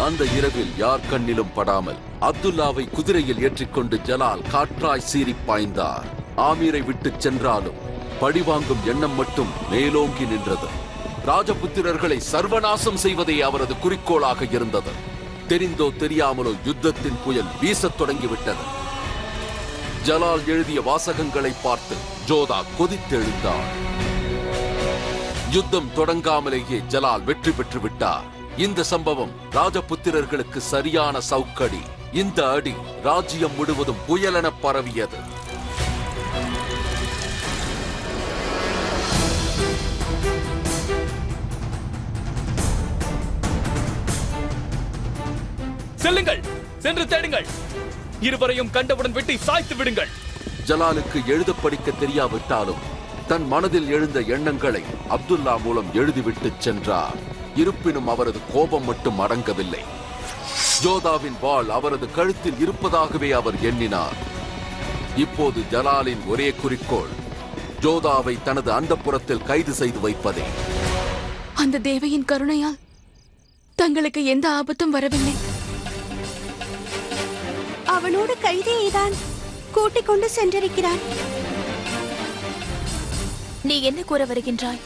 அந்த இரவில் யார் கண்ணிலும் படாமல் அப்துல்லாவை குதிரையில் ஏற்றிக்கொண்டு ஜலால் காற்றாய் சீறி பாய்ந்தார். ஆமீரை விட்டு சென்றாலும் பழிவாங்கும் எண்ணம் மட்டும் மேலோங்கி நின்றது. ராஜபுத்திரர்களை சர்வநாசம் செய்வதே அவரது குறிக்கோளாக இருந்தது. தெரிந்தோ தெரியாமலோ யுத்தத்தின் புயல் வீசத் தொடங்கிவிட்டது. ஜலால் எழுதிய வாசகங்களை பார்த்து ஜோதா கொதித்தெழுந்தார். யுத்தம் தொடங்காமலேயே ஜலால் வெற்றி பெற்று விட்டார். இந்த சம்பவம் ராஜபுத்திரர்களுக்கு சரியான சவுக்கடி. இந்த அடி ராஜ்யம் முழுவதும் புயலென பரவியது. செல்லுங்கள், சென்று தேடுங்கள். இருவரையும் கண்டவுடன் வெட்டி சாய்த்து விடுங்கள். ஜலாலுக்கு எழுத படிக்க தெரியாவிட்டாலும் தன் மனதில் எழுந்த எண்ணங்களை அப்துல்லா மூலம் எழுதிவிட்டு சென்றார். இருப்பினும் அவரது கோபம் மட்டும் அடங்கவில்லை. ஜோதாவின் வாள் அவரது கழுத்தில் இருப்பதாகவே அவர் எண்ணினார். இப்போது ஜலாலின் ஒரே குறிக்கோள் ஜோதாவை தனது அந்தப்புறத்தில் கைது செய்து வைப்பதே. அந்த தேவையின் கருணையால் தங்களுக்கு எந்த ஆபத்தும் வரவில்லை. அவனோடு கைதியைதான் கூட்டிக் கொண்டு சென்றிருக்கிறான். நீ என்ன கூற வருகின்றாய்?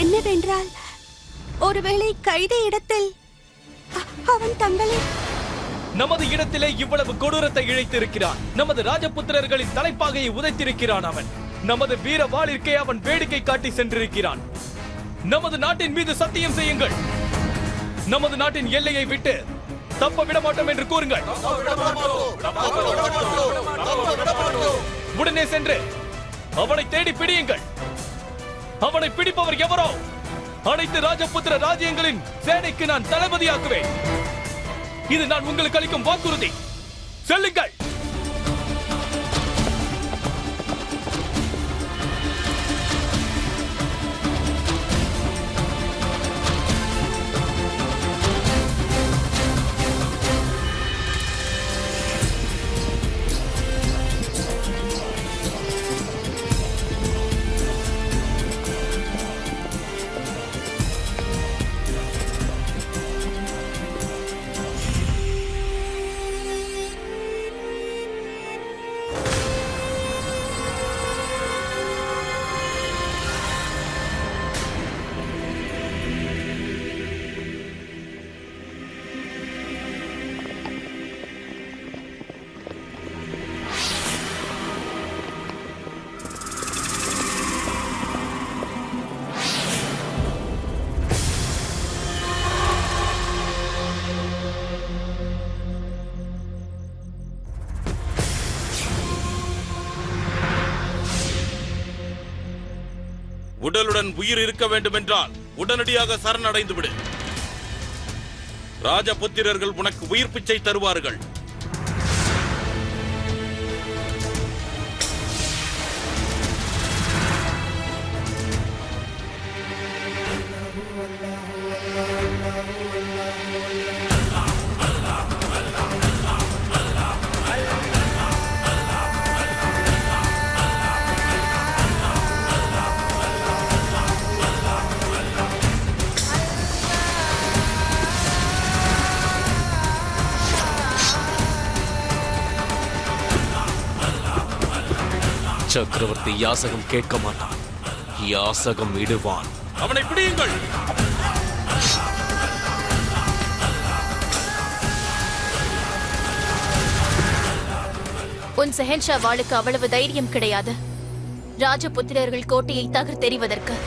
என்னவென்றால், ஒருவேளை கைதி இடத்தில் அவன் தங்களை நமது இடத்திலே இவ்வளவு கொடூரத்தை இழைத்திருக்கிறான். நமது ராஜபுத்திரர்களின் தலைப்பாகையை உதைத்திருக்கிறான். அவன் நமது வீர வாளிற்கே அவன் வேடிக்கை காட்டி சென்றிருக்கிறான். நமது நாட்டின் மீது சத்தியம் செய்யுங்கள். நமது நாட்டின் எல்லையை விட்டு தப்ப விட மாட்டோம் என்று கூறுங்கள். உடனே சென்று அவனை தேடி பிடியுங்கள். அவனை பிடிப்பவர் எவரோ அனைத்து ராஜபுத்திர ராஜ்யங்களின் சேனைக்கு நான் தளபதியாக்குவேன். இது நான் உங்களுக்கு அளிக்கும் வாக்குறுதி. செல்லுங்கள். உடலுடன் உயிர் இருக்க வேண்டும் என்றால் உடனடியாக சரணடைந்து விடு. ராஜபுத்திரர்கள் உனக்கு உயிர் பிச்சை தருவார்கள். சக்கரவர்த்தி யாசகம் கேட்க மாட்டான். யாசகம் இடுவான். அவனை பிடியுங்கள். உன் செஹன்ஷா வாளுக்கு அவ்வளவு தைரியம் கிடையாது ராஜபுத்திரர்கள் கோட்டையை தகர்த்தெறிவதற்கு.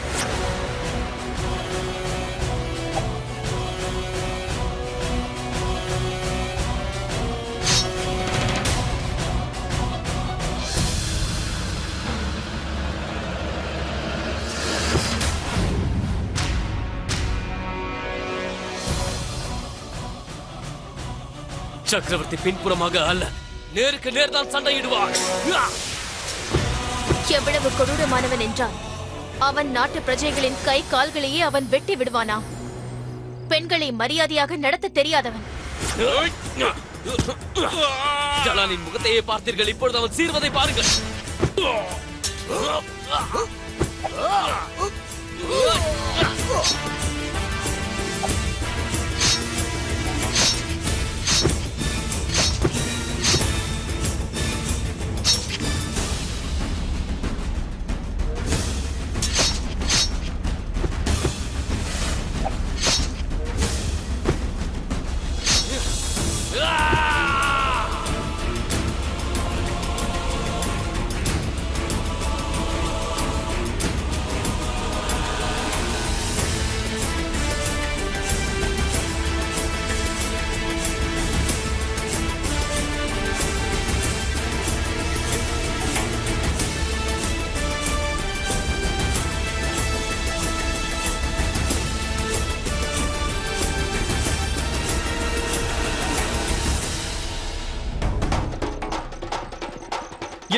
சக்கரவர்த்தி பின்புறமாக அல்ல, நேருக்கு நேர்தான் சண்டையிடுவார். எவ்வளவு கொடூரமானவன் என்றால் அவன் நாட்டு பிரஜைகளின் கை கால்களையே அவன் வெட்டி விடுவானா? பெண்களை மரியாதையாக நடத்த தெரியாதவன். ஜலாலின் முகத்தையே பார்த்தீர்கள். இப்பொழுது அவன் சீர்வதை பாருங்கள்.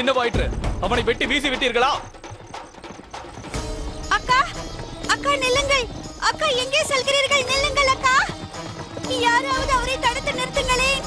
என்னவாயிற்று? அவனை வெட்டி வீசி விட்டீர்களா? அக்கா, அக்கா நில்லுங்கள். அக்கா, எங்கே செல்கிறீர்கள்? நில்லுங்கள் அக்கா. யாராவது அவரை தடுத்து நிறுத்துங்களேன்.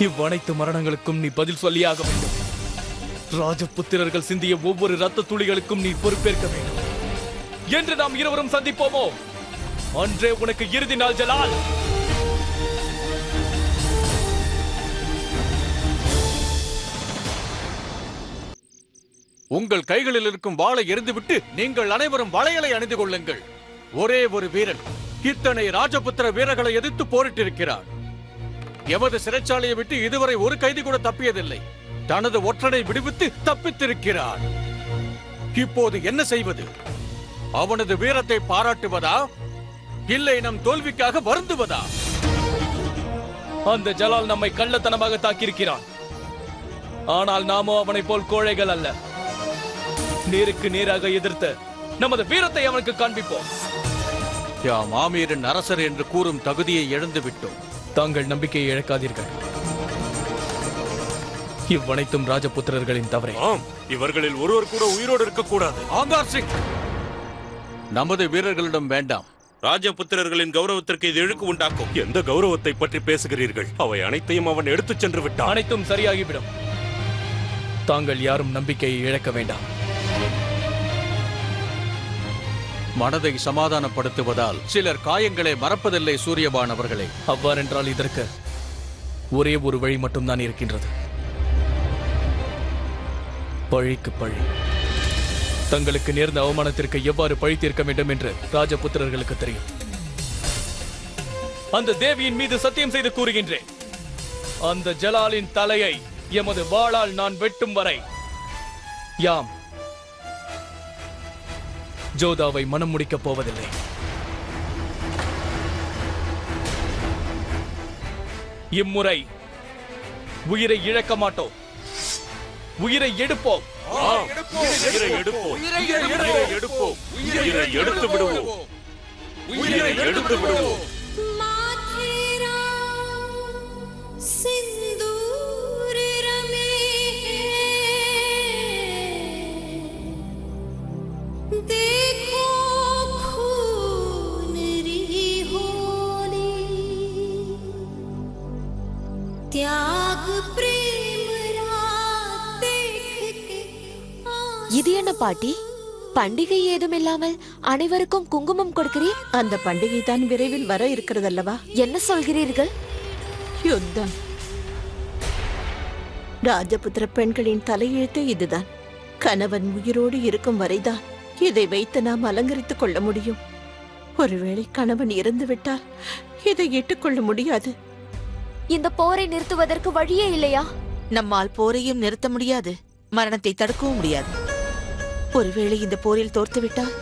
இவ்வனைத்து மரணங்களுக்கும் நீ பதில் சொல்லியாக வேண்டும். ராஜபுத்திரர்கள் சிந்திய ஒவ்வொரு ரத்த துளிகளுக்கும் நீ பொறுப்பேற்க வேண்டும். என்று நாம் இருவரும் சந்திப்போமோ அன்றே உனக்கு இறுதி நாள் ஜலால். உங்கள் கைகளில் இருக்கும் வாளை எறிந்துவிட்டு நீங்கள் அனைவரும் வளையலை அணிந்து கொள்ளுங்கள். ஒரே ஒரு வீரன் இத்தனை ராஜபுத்திர வீரர்களை எதிர்த்து போரிட்டிருக்கிறார். எமது சிறைச்சாலையை விட்டு இதுவரை ஒரு கைதி கூட தப்பியதில்லை. தனது ஒற்றனை விடுவித்து தப்பித்திருக்கிறார். இப்போது என்ன செய்வது? அவனது வீரத்தை பாராட்டுவதா, இல்லை நம் தோல்விக்காக வருந்துவதா? அந்த ஜலால் நம்மை கள்ளத்தனமாக தாக்கியிருக்கிறான். ஆனால் நாமோ அவனை போல் கோழைகள் அல்ல. நேருக்கு நேராக எதிர்த்து நமது வீரத்தை அவனுக்கு காண்பிப்போம். யாம் ஆமீரின் அரசர் என்று கூறும் தகுதியை இழந்து விட்டோம். தாங்கள் நம்பிக்கையை இழக்காதீர்கள். இவ்வனைத்தும் ராஜபுத்திரர்களின் தவறே. ஆம், இவர்களில் ஒருவர் கூட உயிரோடு இருக்கக்கூடாது. ஆங்கார் சிங், நமது வீரர்களிடம் வேண்டாம். ராஜபுத்திரர்களின் கௌரவத்திற்கு இது இழுக்கு உண்டாக்கும். எந்த கௌரவத்தை பற்றி பேசுகிறீர்கள்? அவை அனைத்தையும் அவன் எடுத்துச் சென்று விட்டான். அனைத்தும் சரியாகிவிடும். தாங்கள் யாரும் நம்பிக்கையை இழக்க வேண்டாம். மனதை சமாதானப்படுத்துவதால் சிலர் காயங்களை மறப்பதில்லை சூரியபான் அவர்களே. அவ்வாறென்றால் இதற்கு ஒரே ஒரு வழி மட்டும்தான் இருக்கின்றது. பழிக்கு பழி. தங்களுக்கு நேர்ந்த அவமானத்திற்கு எவ்வாறு பழி தீர்க்க வேண்டும் என்று ராஜபுத்திரர்களுக்கு தெரியும். அந்த தேவியின் மீது சத்தியம் செய்து கூறுகின்றேன், அந்த ஜலாலின் தலையை எமது வாளால் நான் வெட்டும் வரை யாம் ஜோதாவை மனம் முடிக்கப் போவதில்லை. இம்முறை உயிரை இழக்க மாட்டோம், உயிரை எடுப்போம். உயிரை எடுப்போம், உயிரை எடுப்போம், உயிரை எடுத்து விடுவோம், உயிரை எடுத்து விடுவோம். இது என்ன பாட்டி? பண்டிகை ஏதும் இல்லாமல் அனைவருக்கும் குங்குமம் கொடுக்கிறீர். அந்த பண்டிகை தான் விரைவில் வர இருக்கிறதல்லவா? என்ன சொல்கிறீர்கள்? யுத்தம். ராஜபுத்திர பெண்களின் தலையெழுத்து இதுதான். கணவன் உயிரோடு இருக்கும் வரைதான் இதை வைத்து நாம் அலங்கரித்துக் கொள்ள முடியும். ஒருவேளை கணவன் இறந்து விட்டால் இதை ஏற்றுக்கொள்ள முடியாது. இந்த போரை நிறுத்துவதற்கு வழியே இல்லையா? நம்மால் போரையும் நிறுத்த முடியாது, மரணத்தை தடுக்கவும் முடியாது. ஒருவேளை இந்த போரில் தோர்த்துவிட்டால்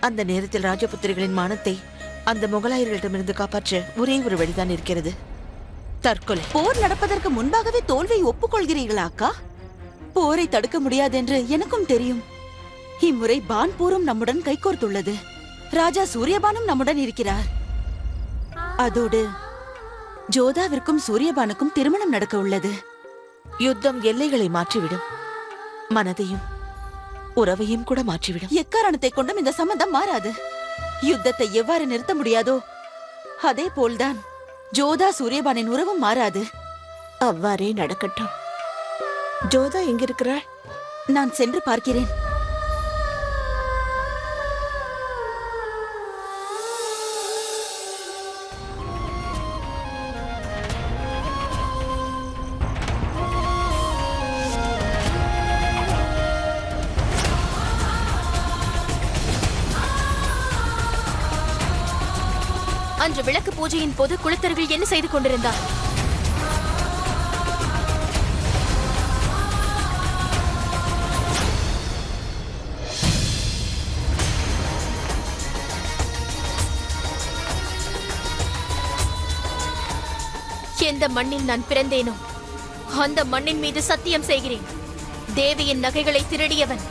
அந்த நேரத்தில் ராஜபுத்திரிகளின் மானத்தை அந்த முகலாயர்களிடமிருந்து காப்பாற்ற ஒரே ஒரு வழிதான் இருக்கிறது, தற்கொலை. போர் நடப்பதற்கு முன்பாகவே தோல்வியை ஒப்புக்கொள்கிறீர்களா அக்கா? போரை தடுக்க முடியாது என்று எனக்கும் தெரியும். இம்முறை பான் போரும் நம்முடன் கைகோர்த்துள்ளது. ராஜா சூரியபானும் நம்முடன் இருக்கிறார். அதோடு ஜோதாவிற்கும் சூரியபானுக்கும் திருமணம் நடக்க உள்ளது. யுத்தம் எல்லைகளை மாற்றிவிடும், மனதையும் உறவையும் கூட மாற்றிவிடும். எக்காரணத்தை கொண்டும் இந்த சம்பந்தம் மாறாது. யுத்தத்தை எவ்வாறு நிறுத்த முடியாதோ அதே போல்தான் ஜோதா சூரியபானின் உறவும் மாறாது. அவ்வாறே நடக்கட்டும். ஜோதா எங்கிருக்கிறாள்? நான் சென்று பார்க்கிறேன். அன்று விளக்கு பூஜையின் போது குலத்தர்கள் என்ன செய்து கொண்டிருந்தார்? எந்த மண்ணில் நான் பிறந்தேனோ அந்த மண்ணின் மீது சத்தியம் செய்கிறேன். தேவியின் நகைகளை திருடியவன்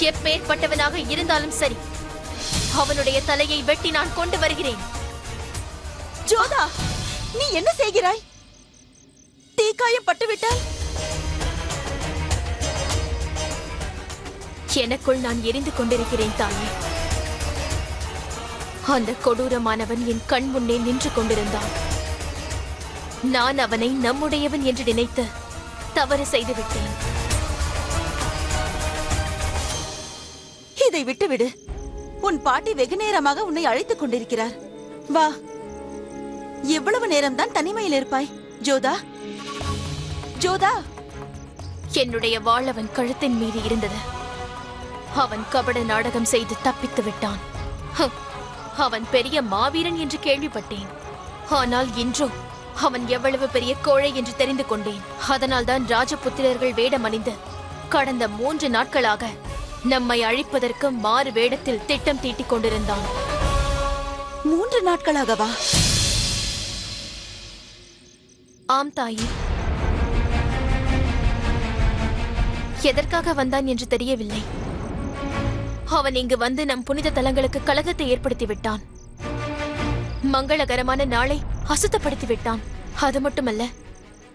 எப்பேற்பட்டவனாக இருந்தாலும் சரி, அவனுடைய தலையை வெட்டி நான் கொண்டு வருகிறேன். ஜோதா, நீ என்ன செய்கிறாய்? தீக்காயம் பட்டுவிட்டால்? எனக்குள் நான் எரிந்து கொண்டிருக்கிறேன் தாயே. அந்த கொடூரமானவன் என் கண் முன்னே நின்று கொண்டிருந்தான். நான் அவனை நம்முடையவன் என்று நினைத்து தவறு செய்துவிட்டேன். இதை விட்டுவிடு. உன் பாட்டி வெகு நேரமாக உன்னை அழைத்துக் கொண்டிருக்கிறார். வா. எவ்வளவு நேரம்தான் தனிமையில் இருப்பாய்? ஜோதா, ஜோதா. என்னுடைய வாள் அவன் கழுத்தின் மீது இருந்தது. அவன் கபட நாடகம் செய்து தப்பித்து விட்டான். அவன் பெரிய மாவீரன் என்று கேள்விப்பட்டேன். ஆனால் இன்றோ அவன் எவ்வளவு பெரிய கோழை என்று தெரிந்து கொண்டேன். அதனால்தான் ராஜபுத்திரர்கள் வேடம் அணிந்து கடந்த 3 நாட்களாக நம்மை அழிப்பதற்கு மாறு வேடத்தில் திட்டம் தீட்டிக் கொண்டிருந்தான். 3 நாட்களாகவா? ஆம் தாயே. எதற்காக வந்தான் என்று தெரியவில்லை. அவன் இங்கு வந்து நம் புனித தலங்களுக்கு கலகத்தை ஏற்படுத்தி விட்டான். மங்களகரமான நாளை அசுத்தப்படுத்தி விட்டான். அது மட்டுமல்ல,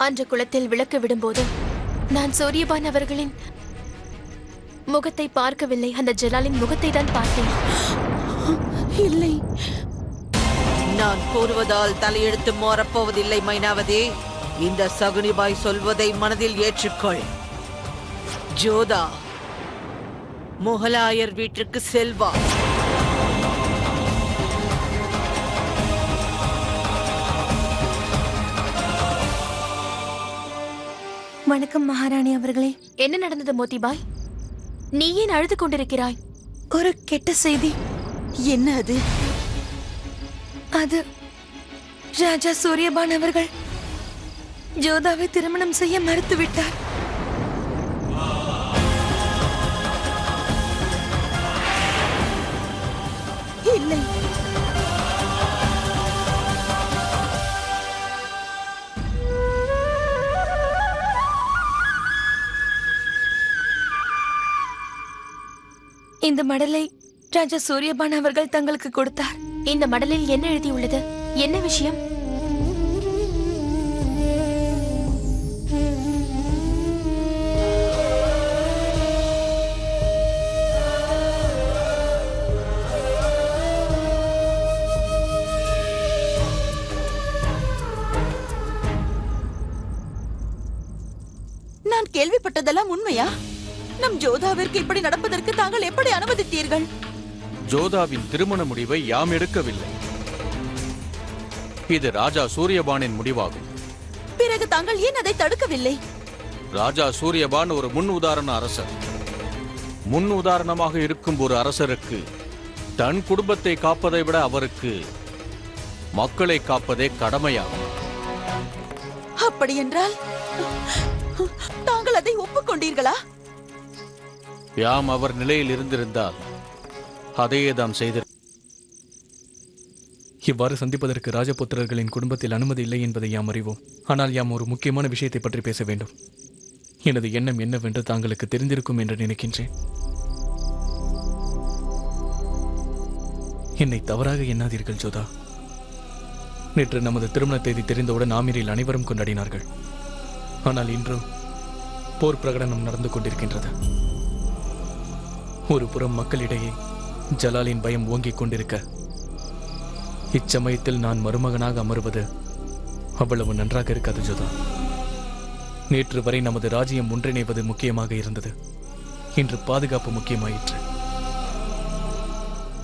அன்று குளத்தில் விளக்கு விடும்போது நான் சூரியபான் அவர்களின் முகத்தை பார்க்கவில்லை. அந்த ஜலாலின் முகத்தை தான் பார்த்தேன். இல்லை, நான் கூறுவதால் தலையெடுத்து மாறப்போவதில்லை மைனாவதி. இந்த சகுனிபாய் சொல்வதை மனதில் ஏற்றுக்கொள். ஜோதா, முகலாயர் வீட்டிற்கு செல்வா. வணக்கம் மகாராணி அவர்களே. என்ன நடந்தது மோதிபாய்? நீ ஏன் அழுது கொண்டிருக்கிறாய்? ஒரு கெட்ட செய்தி. என்ன அது? அது ராஜா சூரியபான் அவர்கள் ஜோதாவை திருமணம் செய்ய மறுத்துவிட்டார். இல்லை, இந்த மடலை ராஜா சூரியபான் அவர்கள் தங்களுக்கு கொடுத்தார். இந்த மடலில் என்ன எழுதியுள்ளது? என்ன விஷயம்? நான் கேள்விப்பட்டதெல்லாம் உண்மையா? நம் ஜோதாவிற்கு இப்படி நடப்பதற்கு தாங்கள் எப்படி அனுமதித்தீர்கள்? ஜோதாவின் திருமண முடிவை யாம் எடுக்கவில்லை. இது ராஜா சூரியபானின் முடிவாகும். பிறகு தாங்கள் ஏன் அதை தடுக்கவில்லை? ராஜா சூரியபான் ஒரு முன் உதாரண அரசர். முன் உதாரணமாக இருக்கும் ஒரு அரசருக்கு தன் குடும்பத்தை காப்பதை விட அவருக்கு மக்களை காப்பதே கடமையாகும். அப்படி என்றால் தாங்கள் அதை ஒப்புக்கொண்டீர்களா? யாம் அவர் நிலையில் இருந்திருந்தால் அதையே தாம் செய்திருப்போம். இவ்வாறு சந்திப்பதற்கு ராஜபுத்திரர்களின் குடும்பத்தில் அனுமதி இல்லை என்பதை யாம் அறிவோம். ஆனால் யாம் ஒரு முக்கியமான விஷயத்தை பற்றி பேச வேண்டும். எனது எண்ணம் என்னவென்று தாங்களுக்கு தெரிந்திருக்கும் என்று நினைக்கின்றேன். என்னை தவறாக எண்ணாதீர்கள் ஜோதா. நேற்று நமது திருமண தேதி தெரிந்தவுடன் ஆமீரில் அனைவரும் கொண்டாடினார்கள். ஆனால் இன்று போர் பிரகடனம் நடந்து கொண்டிருக்கின்றது. ஒரு புறம் மக்களிடையே ஜலாலின் பயம் ஓங்கிக் கொண்டிருக்க, இச்சமயத்தில் நான் மருமகனாக அமர்வது அவ்வளவு நன்றாக இருக்காது ஜோதா. நேற்று வரை நமது ராஜ்யம் ஒன்றிணைவது முக்கியமாக இருந்தது. இன்று பாதுகாப்பு முக்கியமாயிற்று.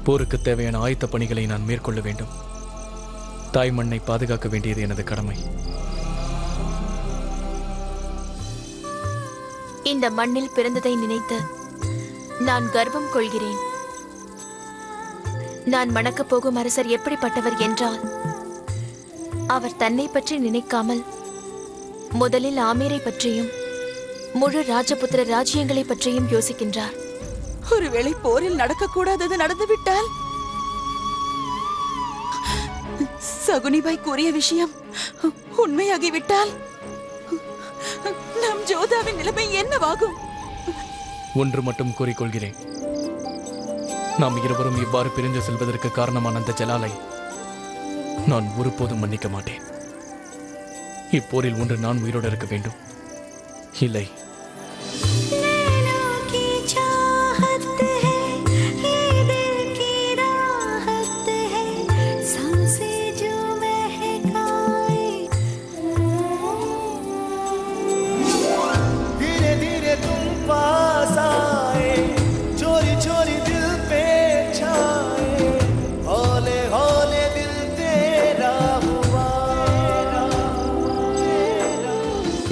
போருக்கு தேவையான ஆயத்த பணிகளை நான் மேற்கொள்ள வேண்டும். தாய் மண்ணை பாதுகாக்க வேண்டியது எனது கடமை. இந்த மண்ணில் பிறந்ததை நினைத்து நான் கர்வம் கொள்கிறேன். நான் மணக்கப் போகும் அரசர் எப்படிப்பட்டவர் என்றால், அவர் தன்னை பற்றி நினைக்காமல் முதலில் ஆமீரை பற்றியும் முழு ராஜபுத்திர ராஜ்யங்களை பற்றியும் யோசிக்கின்றார். ஒருவேளை போரில் நடக்கக்கூடாதது நடந்துவிட்டால்? சகுனிபாய் கூறிய விஷயம் உண்மையாகிவிட்டால் நம் ஜோதாவின் நிலைமை என்னவாகும்? ஒன்று மட்டும் கூறிக்கொள்கிறேன். நாம் இருவரும் இவ்வாறு பிரிந்து செல்வதற்கு காரணமான அந்த ஜலாலை நான் ஒருபோதும் மன்னிக்க மாட்டேன். இப்போரில் ஒன்று நான் உயிரோடு இருக்க வேண்டும், இல்லை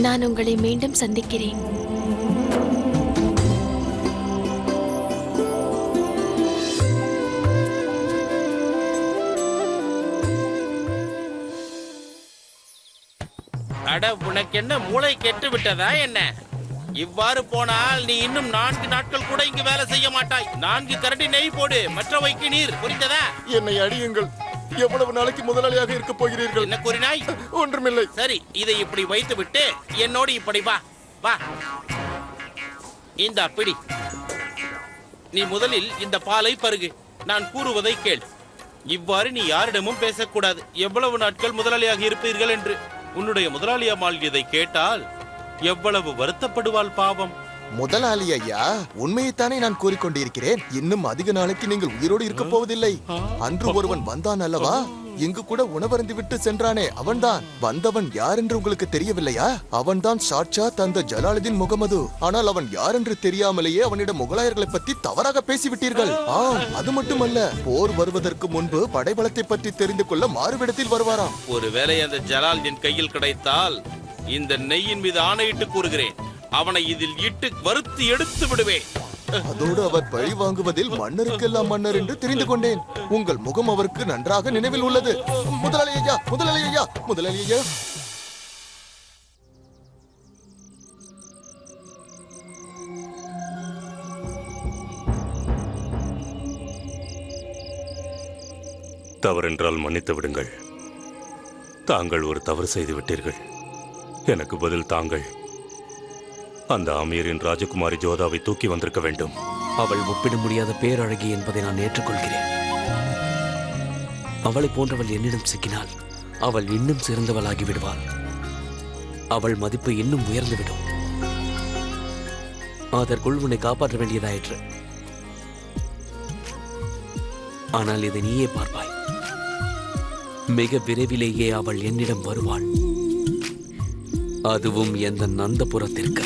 நான் உங்களை மீண்டும் சந்திக்கிறேன். அட, உனக்கு என்ன மூளை கெட்டு விட்டதா என்ன? இவ்வாறு போனால் நீ இன்னும் 4 நாட்கள் கூட இங்கு வேலை செய்ய மாட்டாய். 4 கரண்டி நெய் போடு, மற்றவைக்கு நீர். புரிந்ததா? என்னை அடியுங்கள். எவ்வளவு நாளைக்கு முதலாளியாக இருக்க போகிறீர்கள்? என்ன கூறினாய்? ஒன்றுமில்லை. சரி, இதை இப்படி வைத்து விட்டு என்னோடு இப்படி வா. வா, இந்த பிடி. நீ முதலில் இந்த பாலை பருகு. நான் கூறுவதை கேள். இவ்வாறு நீ யாரிடமும் பேசக்கூடாது. எவ்வளவு நாட்கள் முதலாளியாக இருப்பீர்கள் என்று. உன்னுடைய முதலாளி அம்மாள் இதை கேட்டால் எவ்வளவு வருத்தப்படுவாள் பாவம். முதலாளி ஐயா, உண்மையைத்தானே நான் கூறிக்கொண்டிருக்கிறேன். இன்னும் அதிக நாளைக்கு நீங்கள் உயிரோடு இருக்க போவதில்லை. அன்று ஒருவன் வந்தான் அல்லவா? இங்கு கூட உணவருந்தி விட்டு சென்றானே, அவன்தான். வந்தவன் யார் என்று உங்களுக்கு தெரியவில்லையா? அவன்தான் சாட்சாத் அந்த ஜலாலுதீன் முகமது. ஆனால் அவன் யார் என்று தெரியாமலேயே அவனிடம் முகலாயர்களை பற்றி தவறாக பேசிவிட்டீர்கள். அது மட்டுமல்ல, போர் வருவதற்கு முன்பு படைபலத்தை பற்றி தெரிந்து கொள்ள மாறுவிடத்தில் வருவாராம். ஒருவேளை அந்த ஜலால் என் கையில் கிடைத்தால் இந்த நெய்யின் மீது ஆணையிட்டு கூறுகிறேன், அவனை இதில் இட்டு வறுத்து எடுத்து விடுவேன். அதோடு அவர் பழி வாங்குவதில் மன்னருக்கெல்லாம் மன்னர் என்று தெரிந்து கொண்டேன். உங்கள் முகம் அவருக்கு நன்றாக நினைவில் உள்ளது. முதலாளி ஐயா, முதலாளி ஐயா, முதலாளி ஐயா. தவறென்றால் மன்னித்து விடுங்கள். தாங்கள் ஒரு தவறு செய்து விட்டீர்கள். எனக்கு பதில் தாங்கள் அந்த அமீரின் ராஜகுமாரி ஜோதாவை தூக்கி வந்திருக்க வேண்டும். அவள் ஒப்பிட முடியாத பேரழகி என்பதை நான் ஏற்றுக்கொள்கிறேன். அவளை போன்றவள் என்னிடம் சிக்கினால் அவள் இன்னும் சிறந்தவளாகி விடுவாள். அவள் மதிப்பு இன்னும் உயர்ந்துவிடும். அதற்குள் உன்னை காப்பாற்ற வேண்டியதாயிற்று. ஆனால் இதை நீயே பார்ப்பாய். மிக விரைவிலேயே அவள் என்னிடம் வருவாள். அதுவும் எந்த நந்தபுரத்திற்கு.